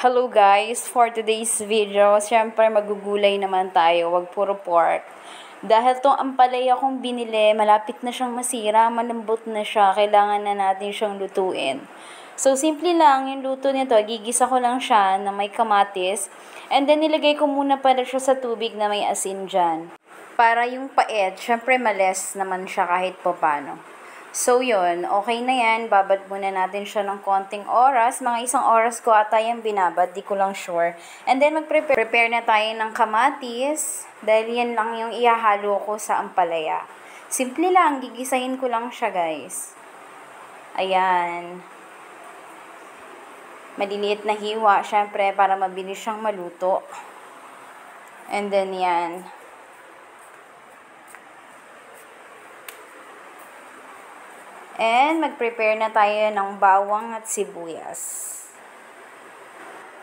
Hello guys, for today's video, syempre magugulay naman tayo, wag puro pork. Dahil tong ampalaya kong binili, malapit na siyang masira, malambot na siya, kailangan na natin siyang lutuin. So, simple lang yung luto nito, gigisa ko lang siya na may kamatis, and then nilagay ko muna pala siya sa tubig na may asin dyan. Para yung pait, syempre males naman siya kahit paano. So, yun. Okay na yan. Babad muna natin siya ng konting oras. Mga 1 oras ko ata yung binabad. Di ko lang sure. And then, prepare na tayo ng kamatis. Dahil yan lang yung ihahalo ko sa ampalaya. Simple lang. Gigisahin ko lang siya, guys. Ayan. Maliliit na hiwa, syempre, para mabilis siyang maluto. And then, yan. And mag-prepare na tayo ng bawang at sibuyas.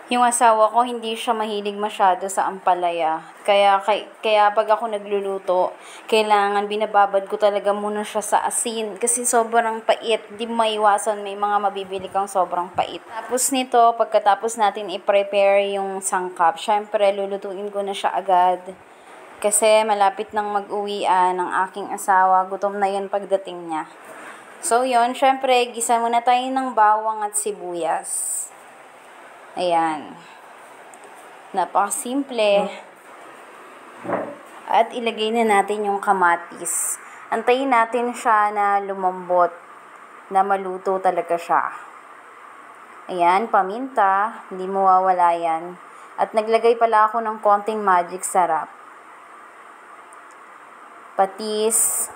Yung asawa ko, hindi siya mahilig masyado sa ampalaya. Kaya pag ako nagluluto, kailangan binababad ko talaga muna siya sa asin. Kasi sobrang pait. Di maiwasan, may mga mabibili kang sobrang pait. Tapos nito, pagkatapos natin i-prepare yung sangkap, syempre lulutuin ko na siya agad. Kasi malapit nang mag-uwian ng aking asawa. Gutom na yan pagdating niya. So, yun, syempre, gisa muna tayo ng bawang at sibuyas. Ayan. Napakasimple. At ilagay na natin yung kamatis. Antayin natin siya na lumambot, na maluto talaga siya. Ayan, paminta, hindi mawawala yan. At naglagay pala ako ng konting magic sarap. Patis,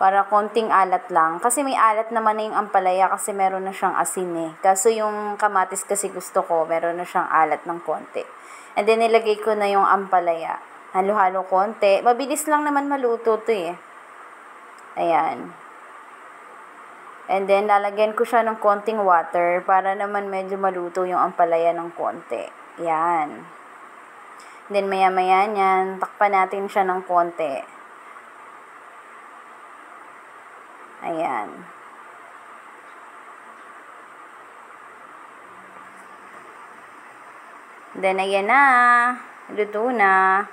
para konting alat lang. Kasi may alat naman na yung ampalaya kasi meron na siyang asin eh. Kaso yung kamatis kasi gusto ko, meron na siyang alat ng konti. And then nilagay ko na yung ampalaya. Halo-halo konti. Mabilis lang naman maluto to eh. Ayan. And then lalagyan ko siya ng konting water para naman medyo maluto yung ampalaya ng konti. Ayan. Then maya-maya niyan, takpan natin siya ng konti. Ayan. Then, ayan na. Luto na.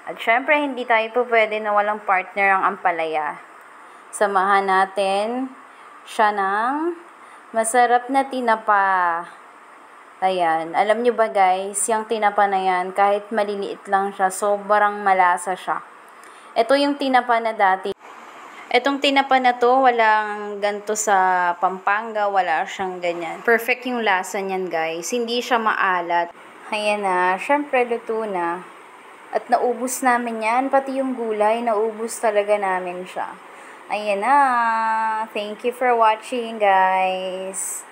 At syempre, hindi tayo po pwede na walang partner ang ampalaya. Samahan natin siya ng masarap na tinapa. Ayan. Alam nyo ba guys, yung tinapa na yan, kahit maliliit lang siya, sobrang malasa siya. Ito yung tinapa na dati. Etong tinapa na to, walang ganto sa Pampanga, wala siyang ganyan. Perfect yung lasa niyan guys, hindi siya maalat. Ayan na, syempre luto na. At naubos namin yan, pati yung gulay, naubos talaga namin siya. Ayan na, thank you for watching guys.